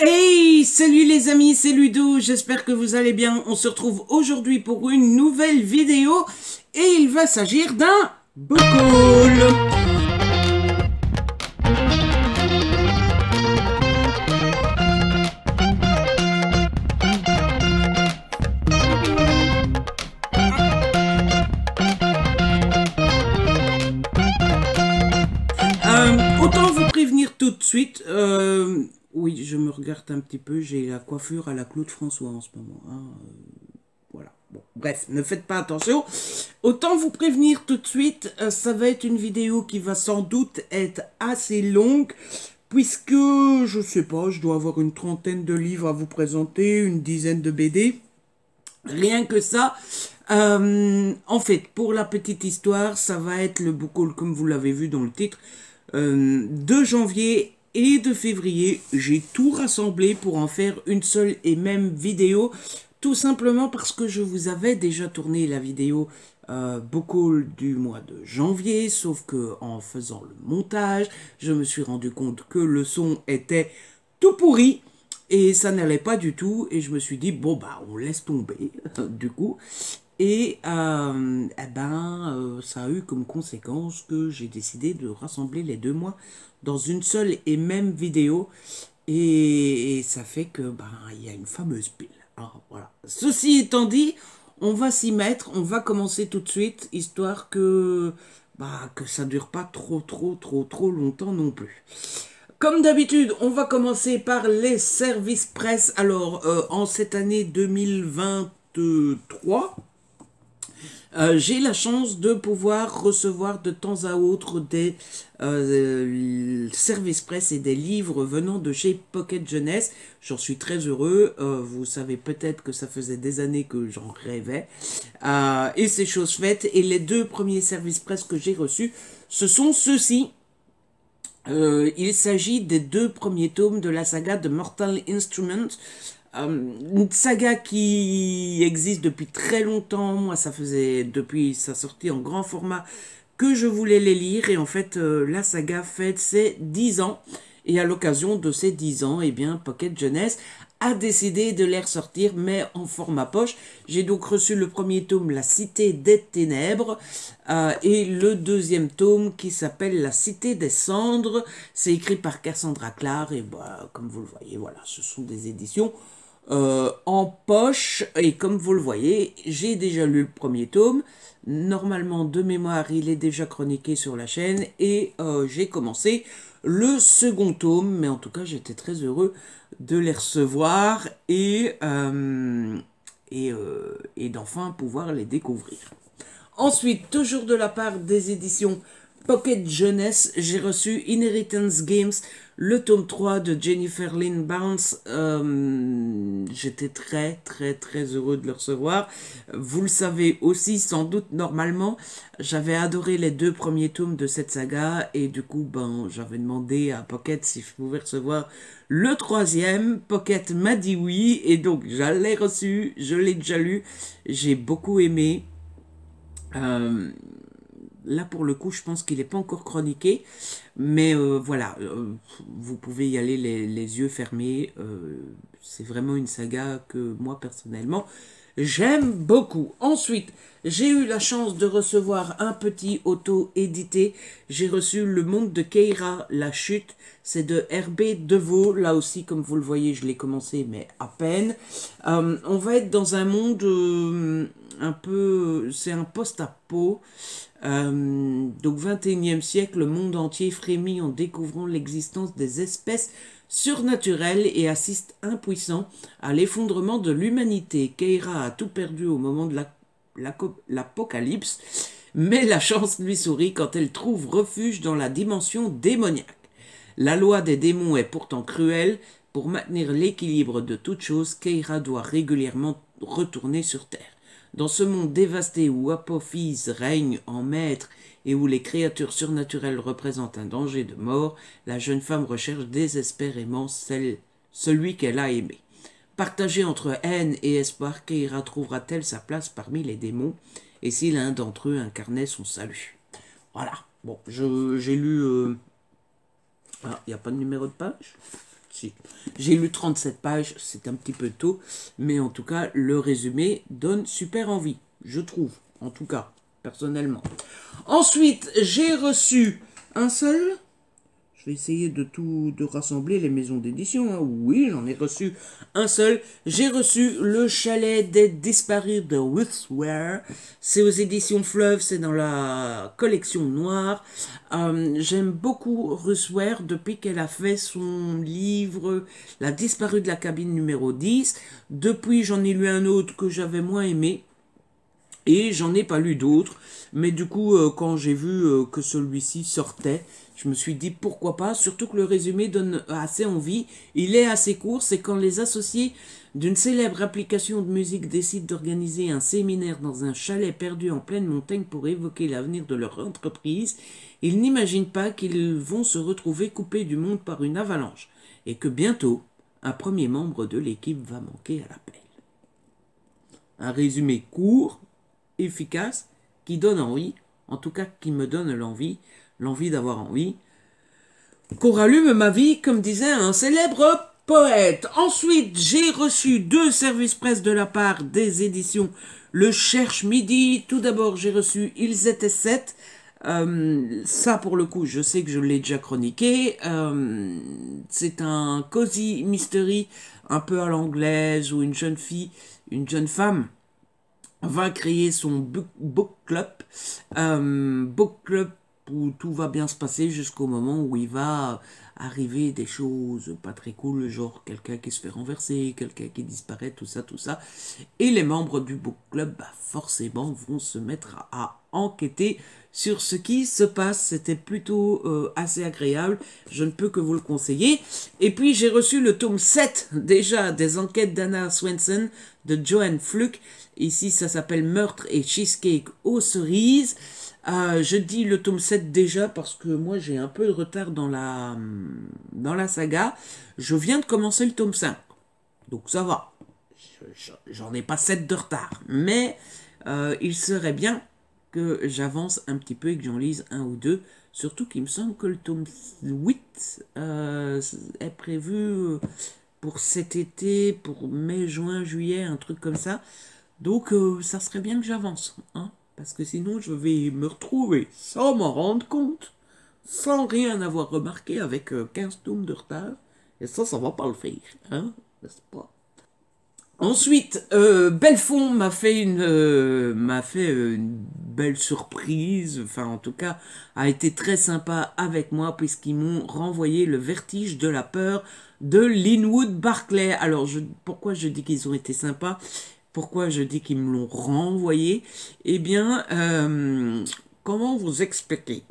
Hey, salut les amis, c'est Ludo, j'espère que vous allez bien. On se retrouve aujourd'hui pour une nouvelle vidéo et il va s'agir d'un bocal. Autant vous prévenir tout de suite, oui, je me regarde un petit peu, j'ai la coiffure à la Claude François en ce moment, hein, voilà. Bon, bref, ne faites pas attention. Autant vous prévenir tout de suite, ça va être une vidéo qui va sans doute être assez longue, puisque, je sais pas, je dois avoir une trentaine de livres à vous présenter, une dizaine de BD. Rien que ça. En fait, pour la petite histoire, ça va être le book haul, comme vous l'avez vu dans le titre, de janvier et de février. J'ai tout rassemblé pour en faire une seule et même vidéo, tout simplement parce que je vous avais déjà tourné la vidéo book haul du mois de janvier, sauf que en faisant le montage, je me suis rendu compte que le son était tout pourri. Et ça n'allait pas du tout, et je me suis dit, bon, bah, on laisse tomber, du coup. Et, ça a eu comme conséquence que j'ai décidé de rassembler les deux mois dans une seule et même vidéo. Et ça fait que, ben, il y a une fameuse pile. Alors, voilà. Ceci étant dit, on va s'y mettre, on va commencer tout de suite, histoire que, bah, que ça dure pas trop longtemps non plus. Comme d'habitude, on va commencer par les services presse. Alors, en cette année 2023, j'ai la chance de pouvoir recevoir de temps à autre des services presse et des livres venant de chez Pocket Jeunesse. J'en suis très heureux. Vous savez peut-être que ça faisait des années que j'en rêvais. Et c'est chose faite. Et les deux premiers services presse que j'ai reçus, ce sont ceux-ci. Il s'agit des deux premiers tomes de la saga de Mortal Instruments, une saga qui existe depuis très longtemps. Moi, ça faisait depuis sa sortie en grand format que je voulais les lire, et en fait, la saga fête ses 10 ans, et à l'occasion de ces 10 ans, eh bien, Pocket Jeunesse a décidé de les ressortir, mais en format poche. J'ai donc reçu le premier tome, La Cité des Ténèbres, et le deuxième tome qui s'appelle La Cité des Cendres. C'est écrit par Cassandra Clare, et bah, comme vous le voyez, voilà, ce sont des éditions en poche, et comme vous le voyez, j'ai déjà lu le premier tome. Normalement, de mémoire, il est déjà chroniqué sur la chaîne, et j'ai commencé le second tome, mais en tout cas, j'étais très heureux de les recevoir et d'enfin pouvoir les découvrir. Ensuite, toujours de la part des éditions Pocket Jeunesse, j'ai reçu Inheritance Games, le tome 3 de Jennifer Lynn Barnes. J'étais très heureux de le recevoir. Vous le savez aussi sans doute normalement, j'avais adoré les deux premiers tomes de cette saga, et du coup ben j'avais demandé à Pocket si je pouvais recevoir le troisième. Pocket m'a dit oui, et donc je l'ai reçu, je l'ai déjà lu, j'ai beaucoup aimé. Là, pour le coup, je pense qu'il n'est pas encore chroniqué. Mais voilà, vous pouvez y aller les yeux fermés. C'est vraiment une saga que moi, personnellement, j'aime beaucoup. Ensuite, j'ai eu la chance de recevoir un petit auto-édité. J'ai reçu Le Monde de Keira, La Chute. C'est de Hervé Deveau. Là aussi, comme vous le voyez, je l'ai commencé, mais à peine. On va être dans un monde un peu... C'est un post-apo. Donc 21e siècle, le monde entier frémit en découvrant l'existence des espèces surnaturelles et assiste impuissant à l'effondrement de l'humanité. Keira a tout perdu au moment de l'apocalypse, mais la chance lui sourit quand elle trouve refuge dans la dimension démoniaque. La loi des démons est pourtant cruelle. Pour maintenir l'équilibre de toute chose, Keira doit régulièrement retourner sur Terre. Dans ce monde dévasté où Apophis règne en maître et où les créatures surnaturelles représentent un danger de mort, la jeune femme recherche désespérément celui qu'elle a aimé. Partagée entre haine et espoir, Keira trouvera-t-elle sa place parmi les démons, et si l'un d'entre eux incarnait son salut? Voilà. Bon, j'ai lu... Ah, il n'y a pas de numéro de page? si. J'ai lu 37 pages, c'est un petit peu tôt, mais en tout cas, le résumé donne super envie, je trouve, en tout cas, personnellement. Ensuite, j'ai reçu un seul... Je vais essayer de rassembler les maisons d'édition. Hein. Oui, j'en ai reçu un seul. J'ai reçu Le Chalet des Disparus de Ruthware. C'est aux éditions Fleuve, c'est dans la collection noire. J'aime beaucoup Ruthware depuis qu'elle a fait son livre La disparue de la cabine numéro 10. Depuis, j'en ai lu un autre que j'avais moins aimé. Et j'en ai pas lu d'autres, mais du coup, quand j'ai vu que celui-ci sortait, je me suis dit pourquoi pas, surtout que le résumé donne assez envie. Il est assez court, c'est quand les associés d'une célèbre application de musique décident d'organiser un séminaire dans un chalet perdu en pleine montagne pour évoquer l'avenir de leur entreprise. Ils n'imaginent pas qu'ils vont se retrouver coupés du monde par une avalanche, et que bientôt, un premier membre de l'équipe va manquer à l'appel. Un résumé court, efficace, qui donne envie, en tout cas qui me donne l'envie d'avoir envie, qu'on rallume ma vie, comme disait un célèbre poète. Ensuite, j'ai reçu 2 services presse de la part des éditions Le Cherche Midi. Tout d'abord, j'ai reçu Ils étaient 7. Ça, pour le coup, je sais que je l'ai déjà chroniqué. C'est un cozy mystery, un peu à l'anglaise, où une jeune femme, va créer son book club où tout va bien se passer jusqu'au moment où il va arriver des choses pas très cool, genre quelqu'un qui se fait renverser, quelqu'un qui disparaît, tout ça. Et les membres du book club, forcément, vont se mettre à enquêter sur ce qui se passe. C'était plutôt assez agréable, je ne peux que vous le conseiller. Et puis j'ai reçu le tome 7 déjà des enquêtes d'Anna Swenson de Joanne Fluke. Ici ça s'appelle Meurtre et Cheesecake aux cerises. Je dis le tome 7 déjà parce que moi j'ai un peu de retard dans la saga. Je viens de commencer le tome 5, donc ça va. J'en ai pas 7 de retard, mais il serait bien que j'avance un petit peu et que j'en lise un ou deux. Surtout qu'il me semble que le tome 8 est prévu pour cet été, pour mai, juin, juillet, un truc comme ça. Donc ça serait bien que j'avance, hein, parce que sinon je vais me retrouver sans m'en rendre compte, sans rien avoir remarqué avec 15 tomes de retard. Et ça va pas le faire, hein, n'est-ce pas? Ensuite, Belfond m'a fait une belle surprise, enfin en tout cas a été très sympa avec moi puisqu'ils m'ont renvoyé Le Vertige de la peur de Linwood Barclay. Alors pourquoi je dis qu'ils ont été sympas? Pourquoi je dis qu'ils me l'ont renvoyé? Eh bien, comment vous expliquer?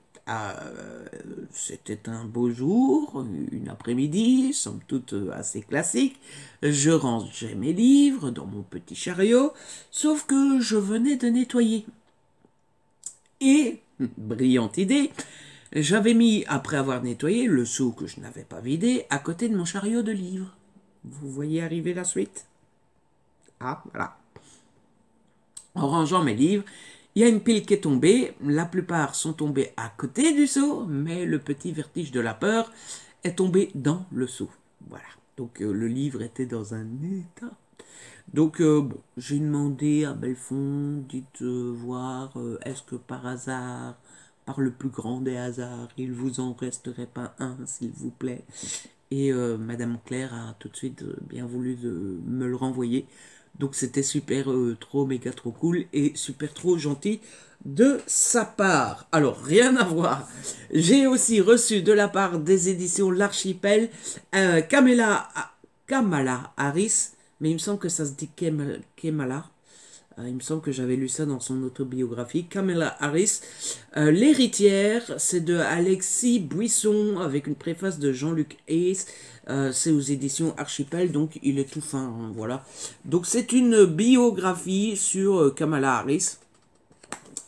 C'était un beau jour, une après-midi, somme toute assez classique. Je rangeais mes livres dans mon petit chariot, sauf que je venais de nettoyer. Et, brillante idée, j'avais mis, après avoir nettoyé, le seau que je n'avais pas vidé à côté de mon chariot de livres. Vous voyez arriver la suite? Ah, voilà. En rangeant mes livres, il y a une pile qui est tombée. La plupart sont tombés à côté du seau, mais le petit Vertige de la peur est tombé dans le seau. Voilà. Donc le livre était dans un état. Donc bon, j'ai demandé à Belfond, dites voir, est-ce que par hasard, par le plus grand des hasards, il vous en resterait pas un, s'il vous plaît. Et Madame Claire a tout de suite bien voulu me le renvoyer. Donc c'était super, trop méga trop cool et super trop gentil de sa part. Alors rien à voir. J'ai aussi reçu de la part des éditions L'Archipel Kamala Harris, mais il me semble que ça se dit Kamala. Il me semble que j'avais lu ça dans son autobiographie. Kamala Harris, L'héritière, c'est de Alexis Buisson avec une préface de Jean-Luc Hayes. C'est aux éditions Archipel, donc il est tout fin, hein, voilà. Donc c'est une biographie sur Kamala Harris,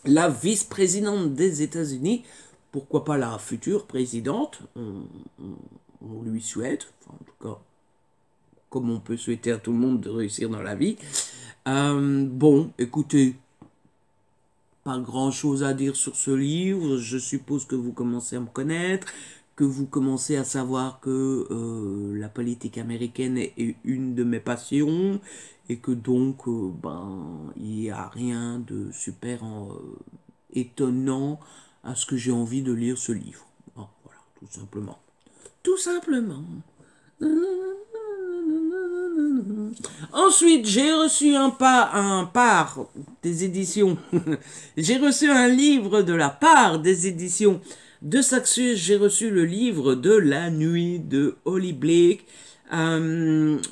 la vice-présidente des États-Unis. Pourquoi pas la future présidente? On lui souhaite, enfin, en tout cas, comme on peut souhaiter à tout le monde de réussir dans la vie. Bon, écoutez, pas grand chose à dire sur ce livre, je suppose que vous commencez à me connaître, que vous commencez à savoir que la politique américaine est une de mes passions et que donc il n'y a rien de super étonnant à ce que j'ai envie de lire ce livre. Bon, voilà, tout simplement. Tout simplement. Ensuite, j'ai reçu un part des éditions. J'ai reçu un livre de la part des éditions de Saxus. J'ai reçu le livre de La Nuit de Holly Blake.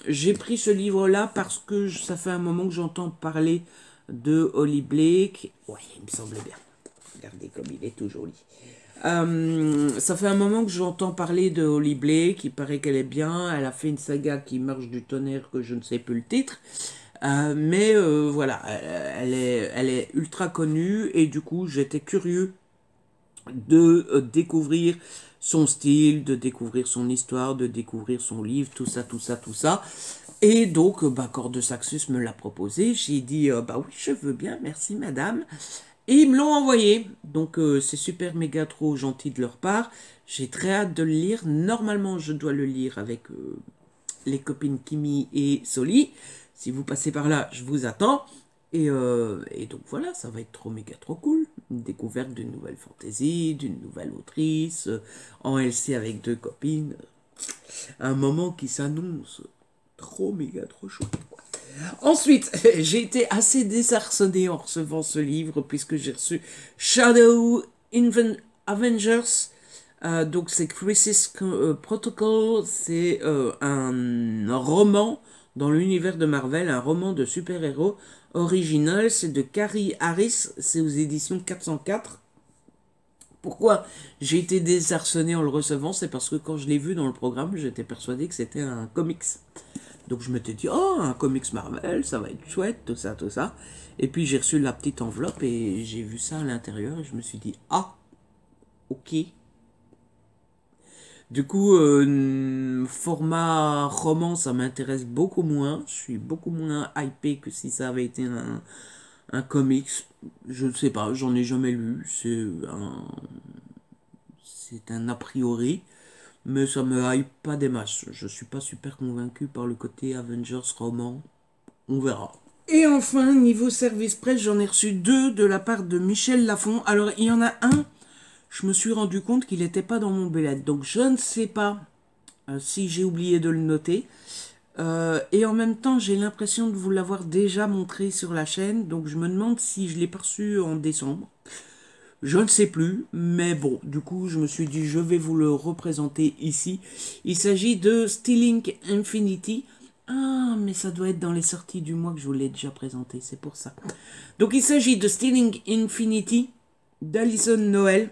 J'ai pris ce livre-là parce que ça fait un moment que j'entends parler de Holly Blake. Ouais, il me semble bien. Regardez comme il est tout joli. Ça fait un moment que j'entends parler de Holly Blake, il paraît qu'elle est bien, elle a fait une saga qui marche du tonnerre que je ne sais plus le titre, mais voilà, elle est ultra connue et du coup j'étais curieux de découvrir son style, de découvrir son histoire, de découvrir son livre, tout ça, tout ça, tout ça. Et donc, Cor de Saxus me l'a proposé, j'ai dit, bah oui, je veux bien, merci madame. Et ils me l'ont envoyé, donc c'est super méga trop gentil de leur part. J'ai très hâte de le lire. Normalement, je dois le lire avec les copines Kimi et Soli. Si vous passez par là, je vous attends. Et donc voilà, ça va être trop méga trop cool. Une découverte d'une nouvelle fantaisie, d'une nouvelle autrice, en LC avec 2 copines. Un moment qui s'annonce trop méga trop chouette. Ensuite, j'ai été assez désarçonné en recevant ce livre puisque j'ai reçu Shadow Avengers. Donc c'est Crisis Protocol, c'est un roman dans l'univers de Marvel, un roman de super-héros original, c'est de Carrie Harris, c'est aux éditions 404. Pourquoi j'ai été désarçonné en le recevant? C'est parce que quand je l'ai vu dans le programme, j'étais persuadé que c'était un comics. Donc je m'étais dit, oh, un comics Marvel, ça va être chouette, tout ça, tout ça. Et puis j'ai reçu la petite enveloppe et j'ai vu ça à l'intérieur et je me suis dit, ah, ok. Du coup, format roman, ça m'intéresse beaucoup moins. Je suis beaucoup moins hypé que si ça avait été un comics. Je ne sais pas, j'en ai jamais lu. C'est un a priori. Mais ça me hype pas des masses. Je suis pas super convaincu par le côté Avengers roman. On verra. Et enfin, niveau service presse, j'en ai reçu 2 de la part de Michel Lafon. Alors, il y en a un, je me suis rendu compte qu'il n'était pas dans mon bullet. Donc, je ne sais pas si j'ai oublié de le noter. Et en même temps, j'ai l'impression de vous l'avoir déjà montré sur la chaîne. Donc, je me demande si je l'ai perçu en décembre. Je ne sais plus, mais bon, du coup, je me suis dit, je vais vous le représenter ici. Il s'agit de Stealing Infinity. Ah, mais ça doit être dans les sorties du mois que je vous l'ai déjà présenté, c'est pour ça. Donc, il s'agit de Stealing Infinity d'Alison Noël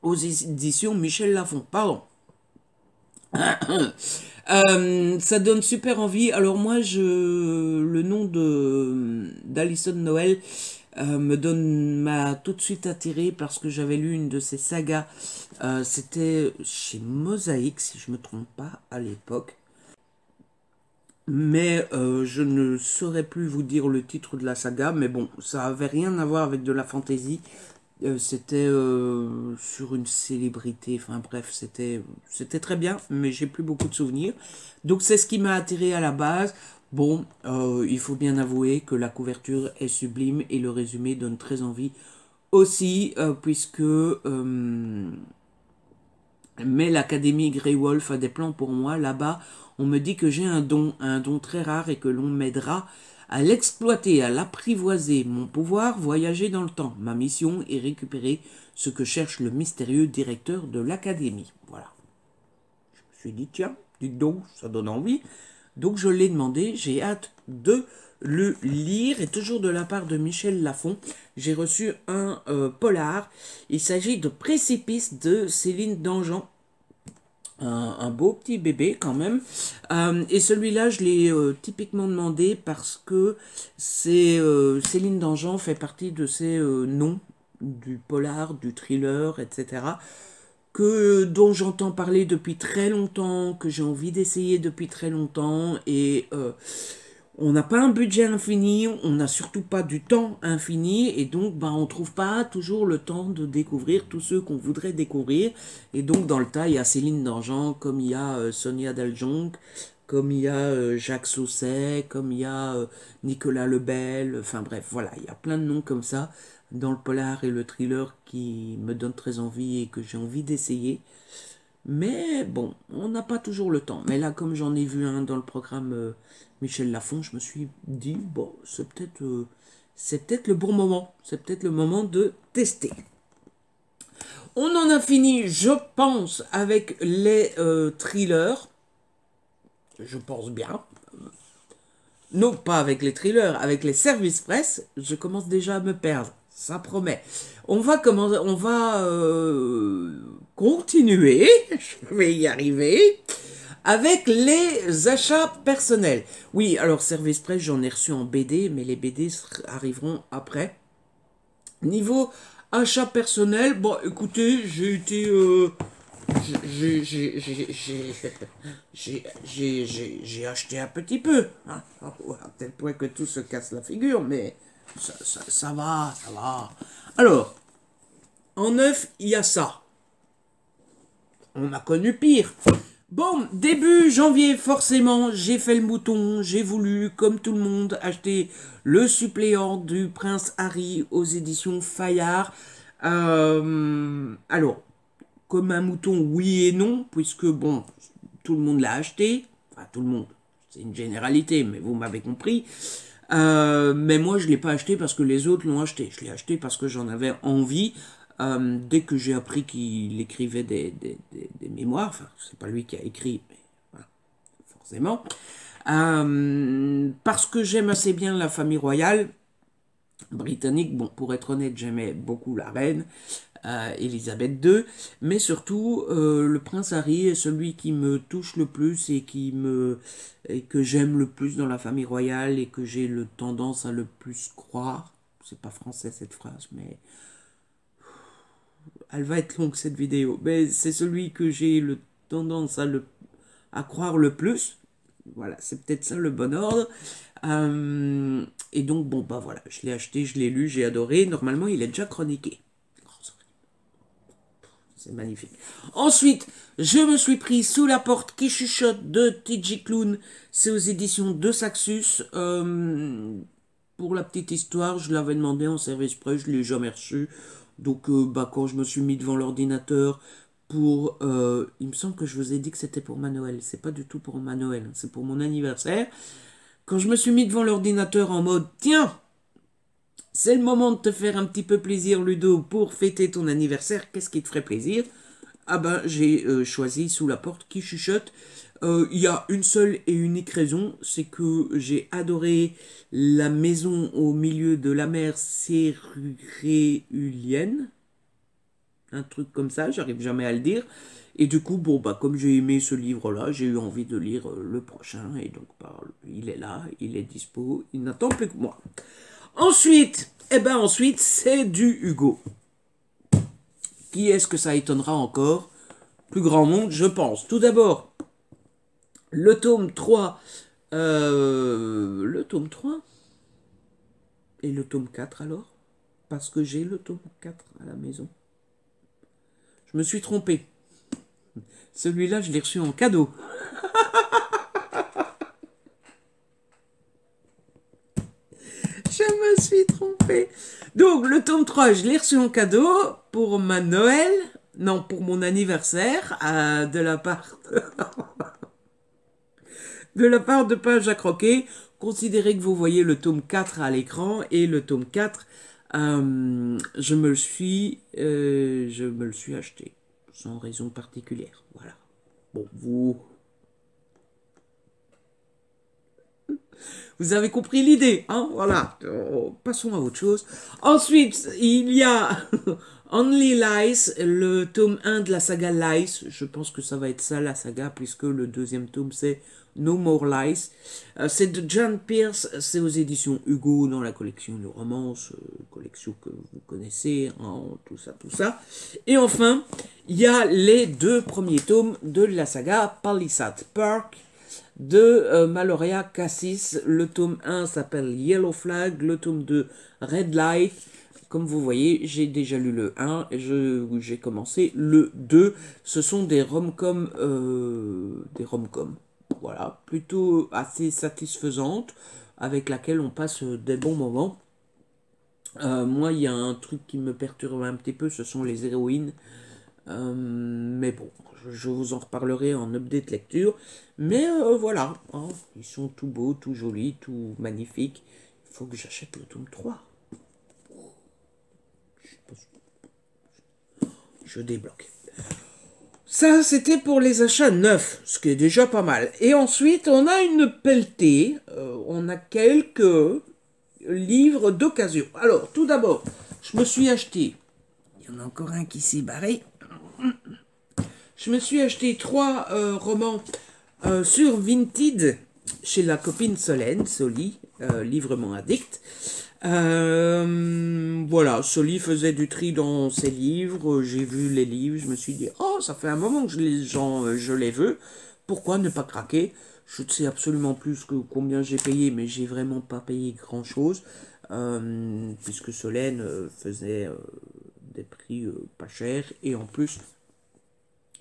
aux éditions Michel Lafon. Pardon. Ça donne super envie. Alors moi, le nom d'Alison Noël m'a tout de suite attiré parce que j'avais lu une de ses sagas. C'était chez Mosaïque, si je me trompe pas, à l'époque. Mais je ne saurais plus vous dire le titre de la saga. Mais bon, ça avait rien à voir avec de la fantaisie. C'était sur une célébrité, enfin bref, c'était très bien, mais j'ai plus beaucoup de souvenirs. Donc c'est ce qui m'a attiré à la base. Bon, il faut bien avouer que la couverture est sublime et le résumé donne très envie aussi, puisque mais l'Académie Grey Wolf a des plans pour moi. Là-bas, on me dit que j'ai un don très rare et que l'on m'aidera à l'exploiter, à l'apprivoiser. Mon pouvoir, voyager dans le temps. Ma mission est récupérer ce que cherche le mystérieux directeur de l'Académie. Voilà. Je me suis dit, tiens, dites donc, ça donne envie. Donc je l'ai demandé, j'ai hâte de le lire. Et toujours de la part de Michel Lafon, j'ai reçu un polar. Il s'agit de Précipice de Céline Dangean. Un beau petit bébé quand même. Et celui-là, je l'ai typiquement demandé parce que Céline Dangean fait partie de ces noms du polar, du thriller, etc. Dont j'entends parler depuis très longtemps, que j'ai envie d'essayer depuis très longtemps. Et On n'a pas un budget infini, on n'a surtout pas du temps infini, et donc on ne trouve pas toujours le temps de découvrir tous ceux qu'on voudrait découvrir. Et donc dans le tas, il y a Céline Dangean, comme il y a Sonia Daljonc, comme il y a Jacques Sausset, comme il y a Nicolas Lebel, enfin bref, voilà, il y a plein de noms comme ça dans le polar et le thriller qui me donnent très envie et que j'ai envie d'essayer. Mais bon, on n'a pas toujours le temps. Mais là, comme j'en ai vu un dans le programme Michel Lafon, je me suis dit, bon, c'est peut-être le bon moment. C'est peut-être le moment de tester. On en a fini, je pense, avec les thrillers. Je pense bien. Non, pas avec les thrillers, avec les services presse. Je commence déjà à me perdre. Ça promet. On va continuer, je vais y arriver, avec les achats personnels. Oui, alors service presse, j'en ai reçu en BD, mais les BD arriveront après. Niveau achat personnel, bon, écoutez, j'ai été... j'ai acheté un petit peu, hein, à tel point que tout se casse la figure, mais ça va, ça va. Alors, en neuf, il y a ça. On a connu pire. Bon, début janvier, forcément, j'ai fait le mouton. J'ai voulu, comme tout le monde, acheter le suppléant du Prince Harry aux éditions Fayard. Alors, comme un mouton, oui et non, puisque, bon, tout le monde l'a acheté. Enfin, tout le monde. C'est une généralité, mais vous m'avez compris. Mais moi, je ne l'ai pas acheté parce que les autres l'ont acheté. Je l'ai acheté parce que j'en avais envie. Dès que j'ai appris qu'il écrivait des mémoires, enfin, c'est pas lui qui a écrit, mais voilà, forcément. Parce que j'aime assez bien la famille royale britannique. Bon, pour être honnête, j'aimais beaucoup la reine. Elisabeth II, mais surtout le prince Harry est celui qui me touche le plus et que j'aime le plus dans la famille royale et que j'ai le tendance à le plus croire. C'est pas français cette phrase, mais elle va être longue cette vidéo. Mais c'est celui que j'ai le tendance à croire le plus. Voilà, c'est peut-être ça le bon ordre. Et donc bon voilà, je l'ai acheté, je l'ai lu, j'ai adoré. Normalement, il est déjà chroniqué. C'est magnifique. Ensuite, je me suis pris Sous la porte qui chuchote de T.J. Klune. C'est aux éditions de Saxus. Pour la petite histoire, je l'avais demandé en service presse, je ne l'ai jamais reçu. Donc, quand je me suis mis devant l'ordinateur pour... il me semble que je vous ai dit que c'était pour ma Noël. C'est pas du tout pour ma Noël, c'est pour mon anniversaire. Quand je me suis mis devant l'ordinateur en mode, tiens, c'est le moment de te faire un petit peu plaisir, Ludo, pour fêter ton anniversaire. Qu'est-ce qui te ferait plaisir? Ah ben, j'ai choisi Sous la porte qui chuchote. Il y a une seule et unique raison, c'est que j'ai adoré la maison au milieu de la mer céruléenne. Un truc comme ça, j'arrive jamais à le dire. Et du coup, comme j'ai aimé ce livre-là, j'ai eu envie de lire le prochain. Et donc, il est là, il est dispo, il n'attend plus que moi. Ensuite, c'est du Hugo. Qui est-ce que ça étonnera encore? Plus grand monde, je pense. Tout d'abord, le tome 3. Le tome 3 et le tome 4 alors? Parce que j'ai le tome 4 à la maison. Je me suis trompé. Celui-là, je l'ai reçu en cadeau. Je me suis trompé. Donc, le tome 3, je l'ai reçu en cadeau pour ma Noël. Non, pour mon anniversaire, de la part de Page à Croquer. Considérez que vous voyez le tome 4 à l'écran. Et le tome 4, je me le suis acheté. Sans raison particulière. Voilà. Bon, vous avez compris l'idée, hein? Voilà. Passons à autre chose. Ensuite, il y a Only Lies, le tome 1 de la saga Lies. Je pense que ça va être ça, la saga, puisque le deuxième tome, c'est No More Lies. C'est de John Pierce, c'est aux éditions Hugo, dans la collection de romances, collection que vous connaissez, hein, tout ça, tout ça. Et enfin, il y a les deux premiers tomes de la saga Palisade Park. de Maloria Cassis. Le tome 1 s'appelle Yellow Flag, le tome 2 Red Light. Comme vous voyez, j'ai déjà lu le 1 et j'ai commencé le 2. Ce sont des rom-coms, voilà, plutôt assez satisfaisantes, avec laquelle on passe des bons moments. Moi, il y a un truc qui me perturbe un petit peu, ce sont les héroïnes. Mais bon, je vous en reparlerai en update lecture. Mais voilà, hein, ils sont tout beaux, tout jolis, tout magnifiques. Il faut que j'achète le tome 3. Je débloque. Ça, c'était pour les achats neufs, ce qui est déjà pas mal. Et ensuite, on a une pelletée. On a quelques livres d'occasion. Alors, tout d'abord, je me suis acheté... Il y en a encore un qui s'est barré. Je me suis acheté 3 romans sur Vinted chez la copine Solène, Soli, livrement addict. Voilà, Soli faisait du tri dans ses livres, j'ai vu les livres, je me suis dit, oh, ça fait un moment que je les veux, pourquoi ne pas craquer? Je ne sais absolument plus combien j'ai payé, mais j'ai vraiment pas payé grand chose, puisque Solène faisait des prix pas chers, et en plus,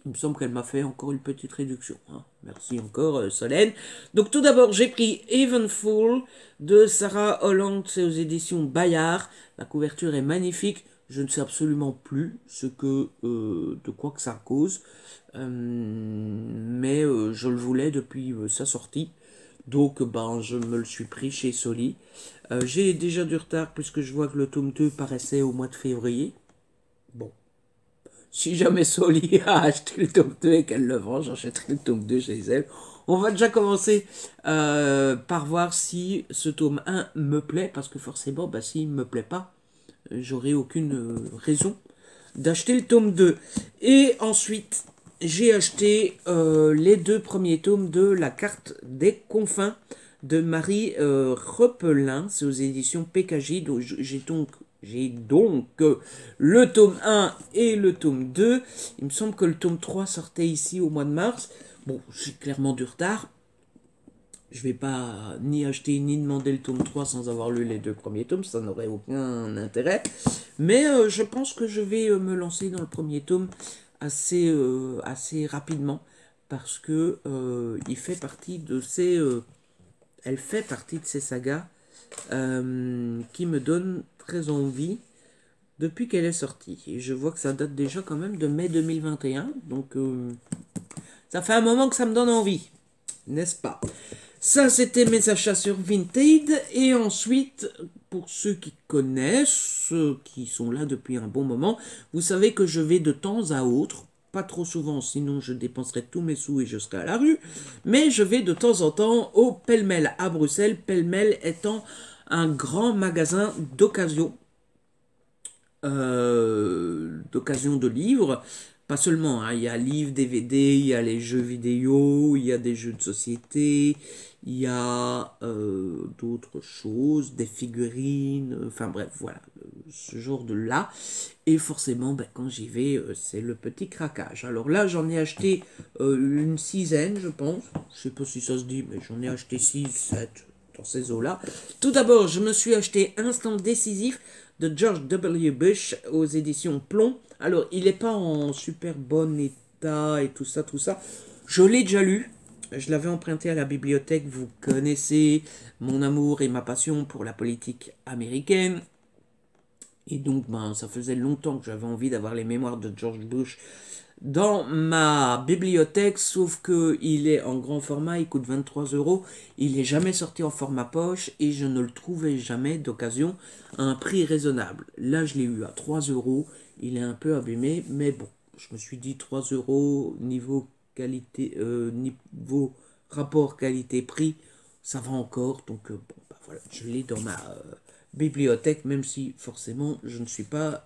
il me semble qu'elle m'a fait encore une petite réduction. Hein. Merci encore, Solène. Donc tout d'abord, j'ai pris Evenful de Sarah Holland, c'est aux éditions Bayard. La couverture est magnifique. Je ne sais absolument plus de quoi que ça cause. Mais je le voulais depuis sa sortie. Donc ben, je me le suis pris chez Soli. J'ai déjà du retard puisque je vois que le tome 2 paraissait au mois de février. Bon. Si jamais Soli a acheté le tome 2 et qu'elle le vend, j'achèterai le tome 2 chez elle. On va déjà commencer par voir si ce tome 1 me plaît, parce que forcément, bah, s'il ne me plaît pas, j'aurai aucune raison d'acheter le tome 2. Et ensuite, j'ai acheté les 2 premiers tomes de La Carte des Confins de Marie Repelin, c'est aux éditions PKJ, donc j'ai donc le tome 1 et le tome 2. Il me semble que le tome 3 sortait ici au mois de mars. Bon, j'ai clairement du retard. Je vais pas ni acheter ni demander le tome 3 sans avoir lu les 2 premiers tomes. Ça n'aurait aucun intérêt. Mais je pense que je vais me lancer dans le premier tome assez rapidement. Parce que il fait partie de ces... elle fait partie de ces sagas qui me donnent très envie depuis qu'elle est sortie. Et je vois que ça date déjà quand même de mai 2021. Donc ça fait un moment que ça me donne envie. N'est-ce pas? Ça, c'était mes achats sur Vinted. Et ensuite, pour ceux qui connaissent, ceux qui sont là depuis un bon moment, vous savez que je vais de temps à autre, pas trop souvent, sinon je dépenserai tous mes sous et je serai à la rue, mais je vais de temps en temps au Pêle-Mêle à Bruxelles, Pêle-Mêle étant un grand magasin d'occasion de livres. Pas seulement, hein, il y a livres, DVD, il y a les jeux vidéo, il y a des jeux de société, il y a d'autres choses, des figurines, enfin bref, voilà, ce genre de là. Et forcément, ben, quand j'y vais, c'est le petit craquage. Alors là, j'en ai acheté une dizaine, je pense. Je sais pas si ça se dit, mais j'en ai acheté 6, 7 dans ces eaux-là. Tout d'abord, je me suis acheté Instant Décisif de George W. Bush aux éditions Plomb. Alors, il n'est pas en super bon état et tout ça, tout ça. Je l'ai déjà lu. Je l'avais emprunté à la bibliothèque. Vous connaissez mon amour et ma passion pour la politique américaine. Et donc, ben, ça faisait longtemps que j'avais envie d'avoir les mémoires de George Bush dans ma bibliothèque, sauf que il est en grand format, il coûte 23 €, il n'est jamais sorti en format poche et je ne le trouvais jamais d'occasion à un prix raisonnable. Là, je l'ai eu à 3 €, il est un peu abîmé, mais bon, je me suis dit 3 € niveau qualité, niveau rapport qualité-prix, ça va encore, donc bon, bah, voilà, je l'ai dans ma bibliothèque, même si forcément je ne suis pas...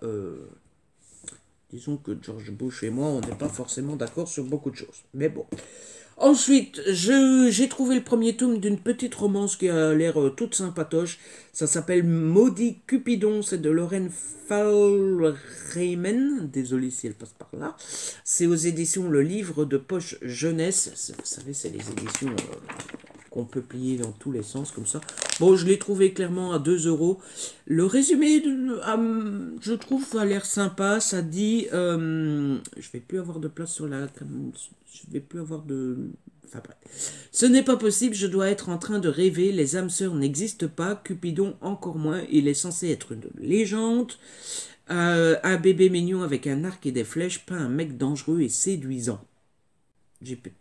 disons que George Bush et moi, on n'est pas forcément d'accord sur beaucoup de choses. Mais bon. Ensuite, j'ai trouvé le premier tome d'une petite romance qui a l'air toute sympatoche. Ça s'appelle Maudit Cupidon, c'est de Lorraine Fahlreimen. Désolé si elle passe par là. C'est aux éditions Le Livre de Poche Jeunesse. Vous savez, c'est les éditions qu'on peut plier dans tous les sens comme ça. Bon, je l'ai trouvé clairement à 2 euros. Le résumé, je trouve, a l'air sympa. Ça dit, je vais plus avoir de place sur la, je vais plus avoir de, enfin bref. Ce n'est pas possible, je dois être en train de rêver. Les âmes sœurs n'existent pas, Cupidon encore moins. Il est censé être une légende. Un bébé mignon avec un arc et des flèches, pas un mec dangereux et séduisant.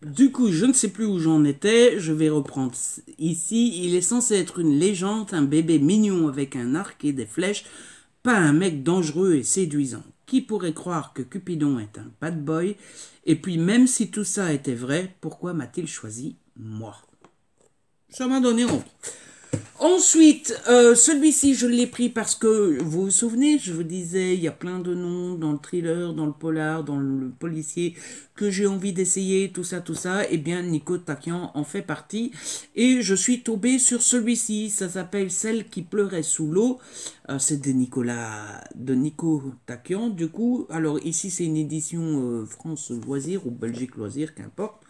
Du coup, je ne sais plus où j'en étais, je vais reprendre ici. Il est censé être une légende, un bébé mignon avec un arc et des flèches, pas un mec dangereux et séduisant. Qui pourrait croire que Cupidon est un bad boy? Et puis, même si tout ça était vrai, pourquoi m'a-t-il choisi moi? Ça m'a donné envie. Ensuite, celui-ci, je l'ai pris parce que, vous vous souvenez, je vous disais, il y a plein de noms dans le thriller, dans le polar, dans le policier, que j'ai envie d'essayer, tout ça, eh bien, Nico Takian en fait partie, et je suis tombée sur celui-ci, ça s'appelle Celle qui pleurait sous l'eau, c'est de Nico Takian, du coup, alors ici c'est une édition France Loisirs, ou Belgique Loisirs, qu'importe,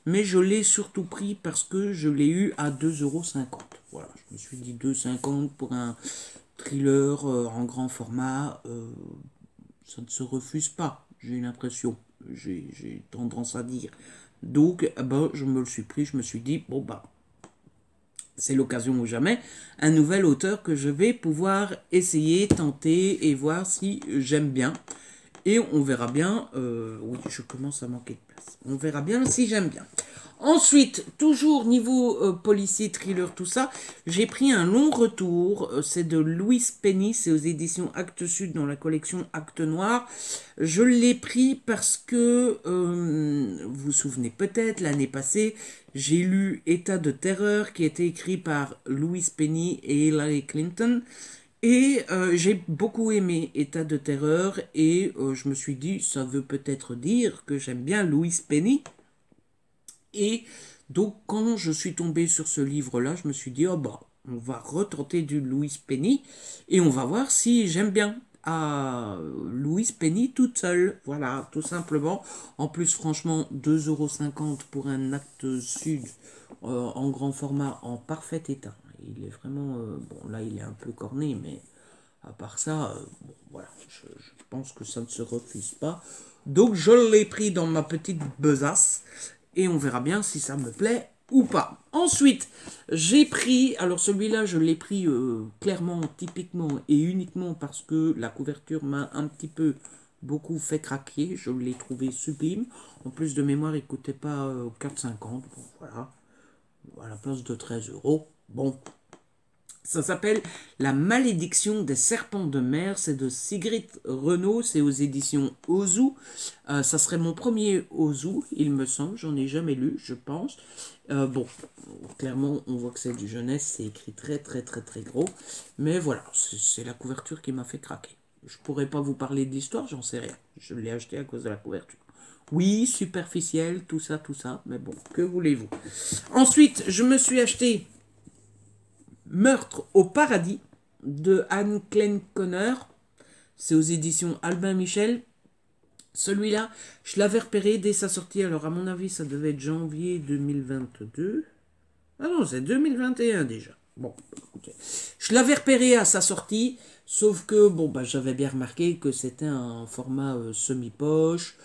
mais je l'ai surtout pris parce que je l'ai eu à 2,50 €. Voilà, je me suis dit 2,50 € pour un thriller en grand format, ça ne se refuse pas, j'ai l'impression, j'ai tendance à dire. Donc, ben, je me le suis pris, je me suis dit, bon bah, c'est l'occasion ou jamais, un nouvel auteur que je vais pouvoir essayer, tenter et voir si j'aime bien. Et on verra bien, oui, je commence à manquer de place. On verra bien si j'aime bien. Ensuite, toujours niveau policier, thriller, tout ça, j'ai pris un long retour. C'est de Louise Penny, c'est aux éditions Actes Sud dans la collection Actes Noirs. Je l'ai pris parce que, vous vous souvenez peut-être, l'année passée, j'ai lu État de terreur qui était écrit par Louise Penny et Hillary Clinton. Et j'ai beaucoup aimé État de terreur et je me suis dit, ça veut peut-être dire que j'aime bien Louise Penny. Et donc quand je suis tombé sur ce livre-là, je me suis dit, oh bah, on va retenter du Louise Penny et on va voir si j'aime bien. Louise Penny toute seule, voilà, tout simplement. En plus, franchement, 2,50 € pour un Actes Sud en grand format, en parfait état. Il est vraiment, bon là il est un peu corné, mais à part ça, bon, voilà, je pense que ça ne se refuse pas. Donc je l'ai pris dans ma petite besace, et on verra bien si ça me plaît ou pas. Ensuite, j'ai pris, alors celui-là je l'ai pris clairement, typiquement et uniquement parce que la couverture m'a un petit peu beaucoup fait craquer, je l'ai trouvé sublime. En plus de mémoire, il ne coûtait pas 4,50 €, bon voilà, à la place de 13 €. Bon, ça s'appelle La malédiction des serpents de mer, c'est de Sigrid Renaud, c'est aux éditions Ozu. Ça serait mon premier Ozu, il me semble, j'en ai jamais lu, je pense. Bon, clairement, on voit que c'est du jeunesse, c'est écrit très gros. Mais voilà, c'est la couverture qui m'a fait craquer. Je pourrais pas vous parler de l'histoire, j'en sais rien. Je l'ai acheté à cause de la couverture. Oui, superficiel, tout ça, mais bon, que voulez-vous. Ensuite, je me suis acheté Meurtre au paradis de Anne Klein-Conner. C'est aux éditions Albin Michel. Celui-là, je l'avais repéré dès sa sortie. Alors, à mon avis, ça devait être janvier 2022. Ah non, c'est 2021 déjà. Bon, écoutez. Je l'avais repéré à sa sortie, sauf que, bon, bah, j'avais bien remarqué que c'était un format semi-poche,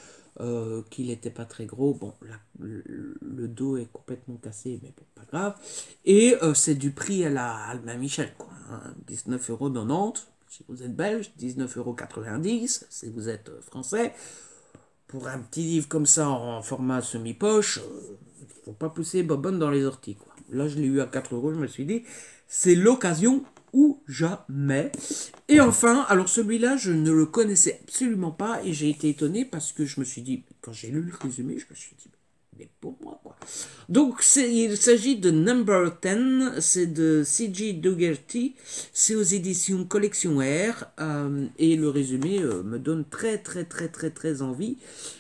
qu'il n'était pas très gros. Bon, le dos est complètement cassé, mais bon, pas grave. Et c'est du prix à la Albin Michel, quoi. Hein, 19,90 € si vous êtes belge, 19,90 € si vous êtes français. Pour un petit livre comme ça en format semi-poche, il ne faut pas pousser bobonne dans les orties, quoi. Là, je l'ai eu à 4 €, je me suis dit, c'est l'occasion ou jamais. Et enfin, alors celui-là, je ne le connaissais absolument pas et j'ai été étonné parce que je me suis dit, quand j'ai lu le résumé, je me suis dit, mais pour moi, quoi. Donc, il s'agit de Number 10, c'est de C.G. Dougherty, c'est aux éditions Collection R, et le résumé me donne très envie.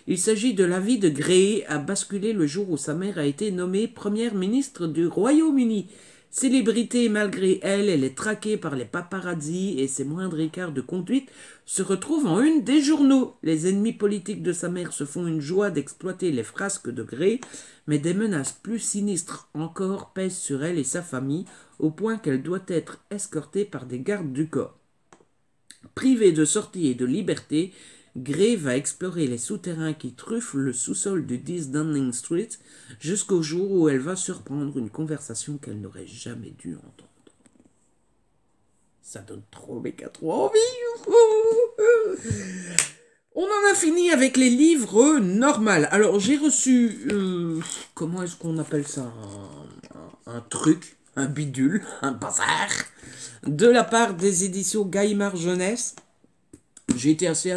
Il s'agit de la vie de Grey a basculé le jour où sa mère a été nommée première ministre du Royaume-Uni. Célébrité malgré elle, elle est traquée par les paparazzi et ses moindres écarts de conduite se retrouvent en une des journaux. Les ennemis politiques de sa mère se font une joie d'exploiter les frasques de Grey, mais des menaces plus sinistres encore pèsent sur elle et sa famille, au point qu'elle doit être escortée par des gardes du corps. Privée de sortie et de liberté, Grey va explorer les souterrains qui truffent le sous-sol du 10 Downing Street jusqu'au jour où elle va surprendre une conversation qu'elle n'aurait jamais dû entendre. Ça donne méga trop envie. On en a fini avec les livres normaux. Alors j'ai reçu, comment est-ce qu'on appelle ça, un truc, un bidule, un bazar, de la part des éditions Gallimard Jeunesse. J'ai été assez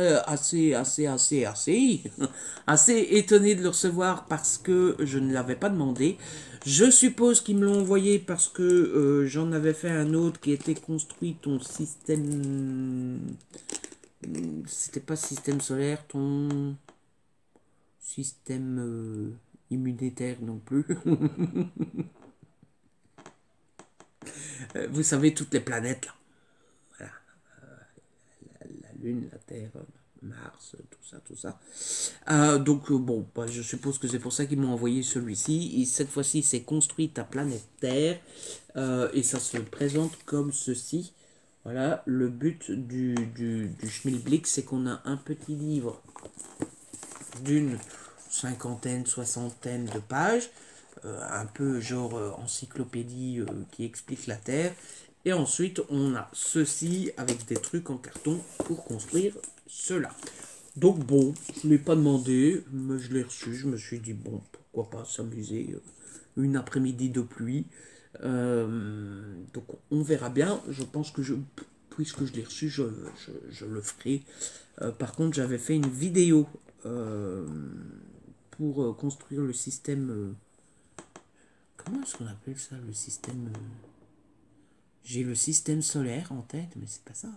étonné de le recevoir parce que je ne l'avais pas demandé. Je suppose qu'ils me l'ont envoyé parce que j'en avais fait un autre qui était construit ton système... C'était pas système solaire, ton système immunitaire non plus. Vous savez, toutes les planètes là. Voilà. La Lune, la Terre, Mars, tout ça. Donc, bon, bah, je suppose que c'est pour ça qu'ils m'ont envoyé celui-ci. Et cette fois-ci, c'est construit ta planète Terre. Et ça se présente comme ceci. Voilà, le but du Schmilblick, c'est qu'on a un petit livre d'une cinquantaine, soixantaine de pages, un peu genre encyclopédie qui explique la Terre. Et ensuite, on a ceci avec des trucs en carton pour construire cela. Donc bon, je ne l'ai pas demandé, mais je l'ai reçu. Je me suis dit, bon, pourquoi pas s'amuser une après-midi de pluie. Donc on verra bien. Je pense que puisque je l'ai reçu, je le ferai. Par contre, j'avais fait une vidéo pour construire le système. Comment est-ce qu'on appelle ça, le système j'ai le système solaire en tête, mais c'est pas ça.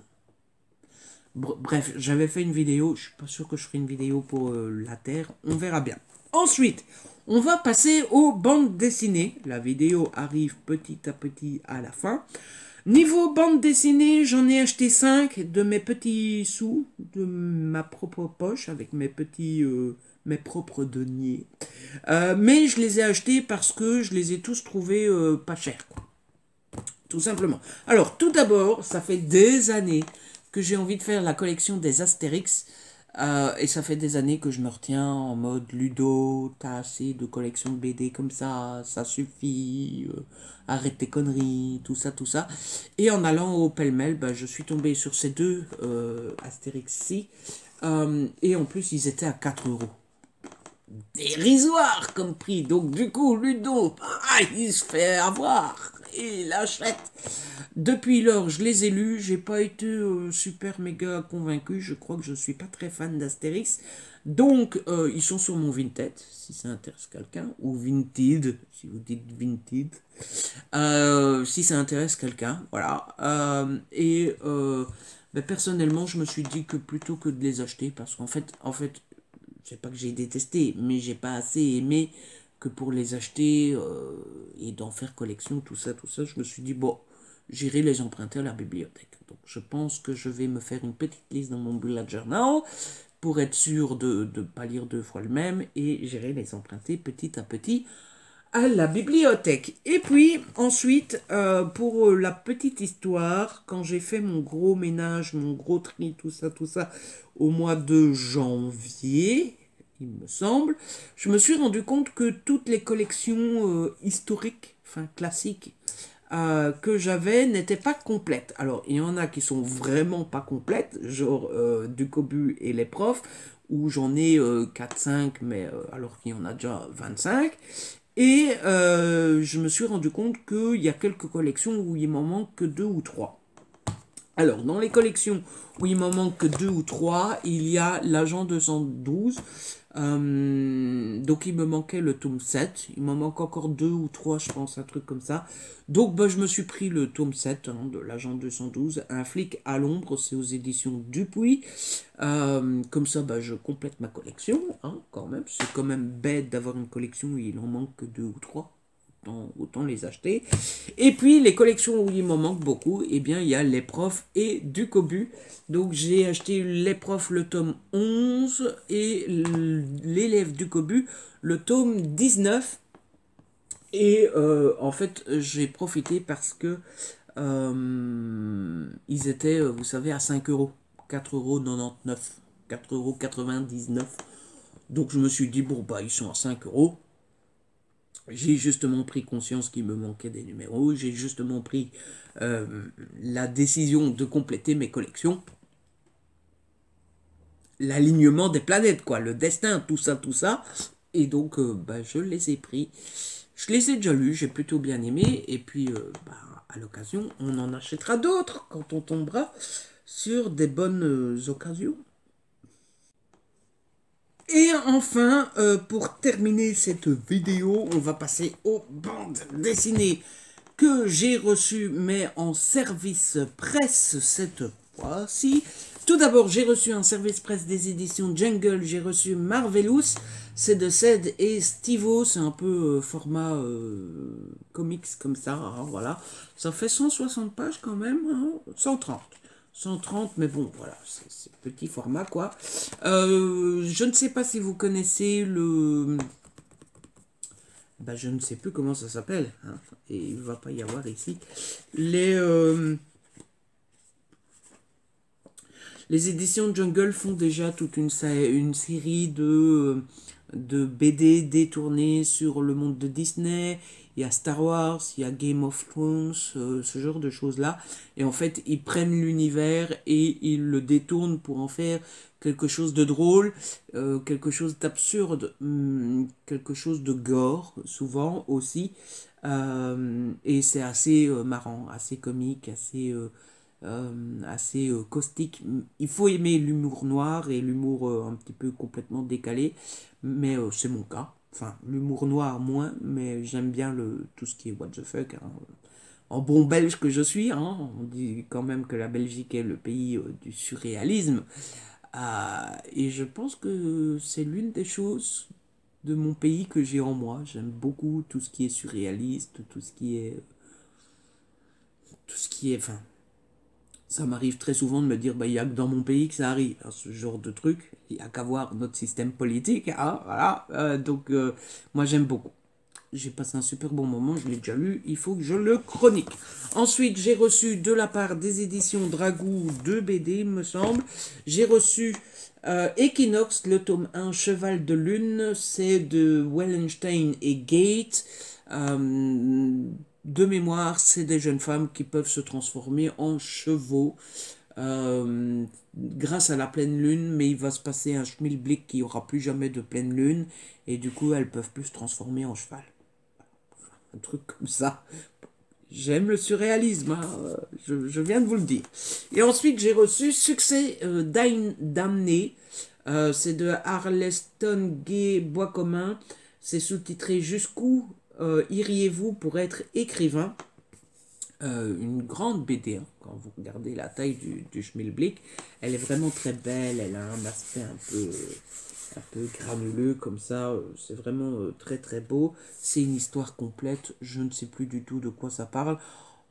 Bref, j'avais fait une vidéo. Je suis pas sûr que je ferai une vidéo pour la Terre. On verra bien. Ensuite, on va passer aux bandes dessinées. La vidéo arrive petit à petit à la fin. Niveau bande dessinée, j'en ai acheté 5 de mes petits sous, de ma propre poche, avec mes propres deniers. Mais je les ai achetés parce que je les ai tous trouvés pas chers, quoi. Tout simplement. Alors, tout d'abord, ça fait des années que j'ai envie de faire la collection des Astérix. Et ça fait des années que je me retiens en mode Ludo, t'as assez de collections de BD comme ça suffit, arrête tes conneries, tout ça. Et en allant au pêle-mêle, bah, je suis tombé sur ces deux Astérix-ci. Et en plus, ils étaient à 4 euros. Dérisoire comme prix. Donc du coup, Ludo, il se fait avoir. Et il achète. Depuis lors, je les ai lus. J'ai pas été super méga convaincu. Je crois que je suis pas très fan d'Astérix. Donc, ils sont sur mon Vinted, si ça intéresse quelqu'un. Ou Vinted, si vous dites Vinted. Si ça intéresse quelqu'un, voilà. Ben, personnellement, je me suis dit que plutôt que de les acheter, parce qu'en fait, c'est pas que j'ai détesté, mais j'ai pas assez aimé que pour les acheter et d'en faire collection, tout ça, je me suis dit, bon, j'irai les emprunter à la bibliothèque. Donc je pense que je vais me faire une petite liste dans mon bullet journal pour être sûr de ne pas lire 2 fois le même, et j'irai les emprunter petit à petit à la bibliothèque. Et puis ensuite, pour la petite histoire, quand j'ai fait mon gros ménage, mon gros tri, tout ça, au mois de janvier, il me semble, je me suis rendu compte que toutes les collections historiques, enfin classiques, que j'avais n'étaient pas complètes. Alors, il y en a qui sont vraiment pas complètes, genre Ducobu et les profs, où j'en ai 4-5, mais alors qu'il y en a déjà 25. Et je me suis rendu compte qu'il y a quelques collections où il m'en manque que 2 ou 3. Alors, dans les collections où il m'en manque que 2 ou 3, il y a l'Agent 212. Donc, il me manquait le tome 7. Il m'en manque encore 2 ou 3, je pense, un truc comme ça. Donc, bah, je me suis pris le tome 7 de l'Agent 212. Un flic à l'ombre, c'est aux éditions Dupuis. Comme ça, bah, je complète ma collection, hein, quand même. C'est quand même bête d'avoir une collection où il en manque que 2 ou 3. Autant les acheter. Et puis les collections où il m'en manque beaucoup, eh bien il y a les profs et du Cobu. Donc j'ai acheté les profs le tome 11 et l'élève du Cobu le tome 19. Et en fait j'ai profité parce que ils étaient, vous savez, à 5 euros, 4,99 €, 4,99 €. Donc je me suis dit, bon bah ils sont à 5 euros. J'ai justement pris conscience qu'il me manquait des numéros. J'ai justement pris la décision de compléter mes collections. L'alignement des planètes, quoi. Le destin, tout ça, tout ça. Et donc, bah, je les ai pris. Je les ai déjà lus, j'ai plutôt bien aimé. Et puis, bah, à l'occasion, on en achètera d'autres quand on tombera sur des bonnes occasions. Et enfin, pour terminer cette vidéo, on va passer aux bandes dessinées que j'ai reçues, mais en service presse cette fois-ci. Tout d'abord, j'ai reçu un service presse des éditions Jungle, j'ai reçu Marvelous, c'est de Ced et Stivo, c'est un peu format comics comme ça, hein, voilà. Ça fait 160 pages quand même, hein, 130. 130, mais bon, voilà, c'est petit format, quoi. Je ne sais pas si vous connaissez le... Bah, je ne sais plus comment ça s'appelle, hein, et il ne va pas y avoir ici. Les éditions Jungle font déjà toute une série de BD détournées sur le monde de Disney. Il y a Star Wars, il y a Game of Thrones, ce genre de choses-là. Et en fait, ils prennent l'univers et ils le détournent pour en faire quelque chose de drôle, quelque chose d'absurde, quelque chose de gore, souvent aussi. Et c'est assez marrant, assez comique, assez caustique. Il faut aimer l'humour noir et l'humour un petit peu complètement décalé, mais c'est mon cas. Enfin, l'humour noir moins, mais j'aime bien tout ce qui est what the fuck, hein. En bon belge que je suis, hein, on dit quand même que la Belgique est le pays du surréalisme. Et je pense que c'est l'une des choses de mon pays que j'ai en moi. J'aime beaucoup tout ce qui est surréaliste, enfin, ça m'arrive très souvent de me dire, bah, il n'y a que dans mon pays que ça arrive, hein, ce genre de truc. Il n'y a qu'à voir notre système politique, hein, voilà. Donc, moi, j'aime beaucoup. J'ai passé un super bon moment, je l'ai déjà lu, il faut que je le chronique. Ensuite, j'ai reçu de la part des éditions Dragou 2 BD, me semble. J'ai reçu Equinox, le tome 1, Cheval de Lune, c'est de Wellenstein et Gate. De mémoire, c'est des jeunes femmes qui peuvent se transformer en chevaux grâce à la pleine lune, mais il va se passer un schmilblick qui aura plus jamais de pleine lune, et du coup, elles peuvent plus se transformer en cheval. Un truc comme ça. J'aime le surréalisme, hein, je viens de vous le dire. Et ensuite, j'ai reçu Succès damné. C'est de Arleston Gay Bois Commun. C'est sous-titré Jusqu'où iriez-vous pour être écrivain. Une grande BD, hein, quand vous regardez la taille du Schmilblick. Elle est vraiment très belle, elle a un aspect un peu granuleux comme ça, c'est vraiment très très beau. C'est une histoire complète, je ne sais plus du tout de quoi ça parle.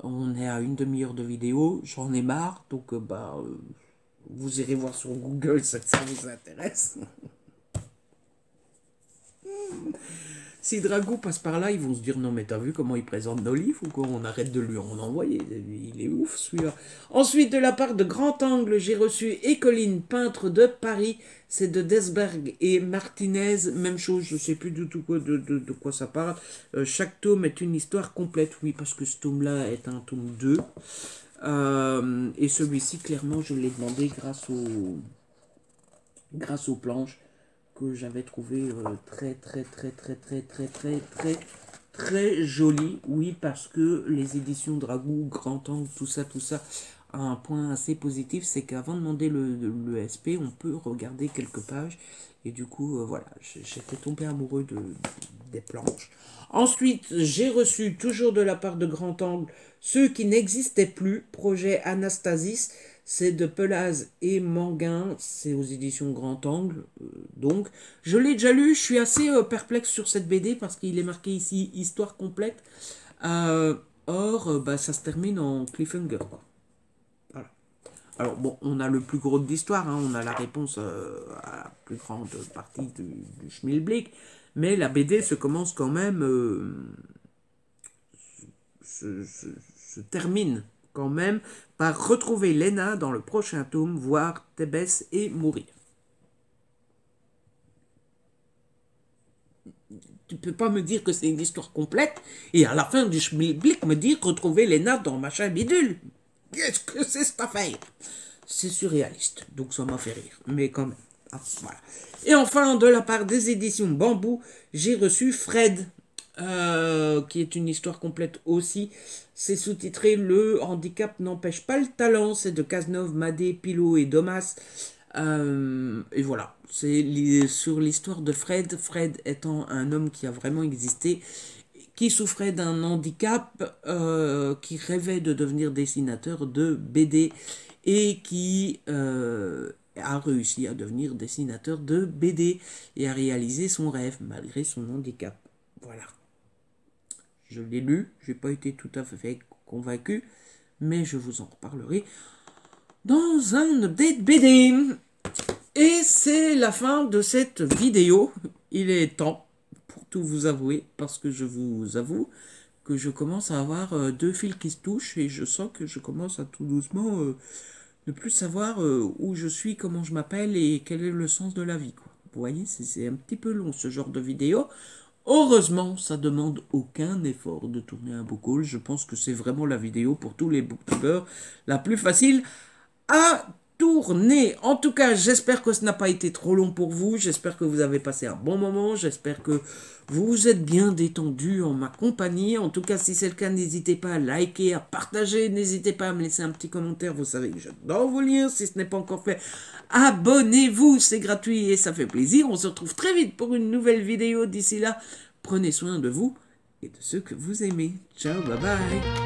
On est à une demi-heure de vidéo, j'en ai marre, donc vous irez voir sur Google si ça vous intéresse. Si Dragou passe par là, ils vont se dire non mais t'as vu comment il présente nos livres ou quoi, on arrête de lui en envoyer, il est ouf celui-là. Ensuite de la part de Grand Angle, j'ai reçu Écoline, peintre de Paris, c'est de Desberg et Martinez, même chose, je sais plus du tout de quoi ça parle. Chaque tome est une histoire complète, oui parce que ce tome-là est un tome 2. Et celui-ci clairement je l'ai demandé grâce aux planches que j'avais trouvé très joli. Oui, parce que les éditions Dragou, Grand Angle, tout ça, a un point assez positif, c'est qu'avant de demander le SP, on peut regarder quelques pages. Et du coup, voilà, j'étais tombé amoureux des planches. Ensuite, j'ai reçu, toujours de la part de Grand Angle, ceux qui n'existaient plus, projet Anastasis, c'est de Pelaz et Manguin, c'est aux éditions Grand Angle, donc. Je l'ai déjà lu, je suis assez perplexe sur cette BD parce qu'il est marqué ici histoire complète. Or, bah, ça se termine en cliffhanger, quoi. Voilà. Alors bon, on a le plus gros de l'histoire, hein, on a la réponse à la plus grande partie du Schmilblick, mais la BD se commence quand même, se termine quand même par retrouver Lena dans le prochain tome, voir Thébès et mourir. Tu peux pas me dire que c'est une histoire complète et à la fin du Schmilblick me dire retrouver Lena dans machin bidule. Qu'est-ce que c'est cette affaire? C'est surréaliste, donc ça m'a fait rire, mais quand même. Ah, voilà. Et enfin, de la part des éditions Bambou, j'ai reçu Fred, qui est une histoire complète aussi. C'est sous-titré Le handicap n'empêche pas le talent. C'est de Cazenove, Madé, Pilot et Domas. Et voilà, c'est sur l'histoire de Fred. Fred étant un homme qui a vraiment existé, qui souffrait d'un handicap, qui rêvait de devenir dessinateur de BD et qui a réussi à devenir dessinateur de BD et à réaliser son rêve malgré son handicap. Voilà. Je l'ai lu, j'ai pas été tout à fait convaincu, mais je vous en reparlerai dans un update BD. Et c'est la fin de cette vidéo. Il est temps pour tout vous avouer, parce que je vous avoue que je commence à avoir deux fils qui se touchent et je sens que je commence à tout doucement ne plus savoir où je suis, comment je m'appelle et quel est le sens de la vie, quoi. Vous voyez, c'est un petit peu long ce genre de vidéo. Heureusement, ça demande aucun effort de tourner un book haul. Je pense que c'est vraiment la vidéo pour tous les booktubers la plus facile à tourner. En tout cas, j'espère que ce n'a pas été trop long pour vous. J'espère que vous avez passé un bon moment. J'espère que vous vous êtes bien détendu en ma compagnie. En tout cas, si c'est le cas, n'hésitez pas à liker, à partager. N'hésitez pas à me laisser un petit commentaire. Vous savez que j'adore vous lire. Si ce n'est pas encore fait, abonnez-vous. C'est gratuit et ça fait plaisir. On se retrouve très vite pour une nouvelle vidéo. D'ici là, prenez soin de vous et de ceux que vous aimez. Ciao, bye bye.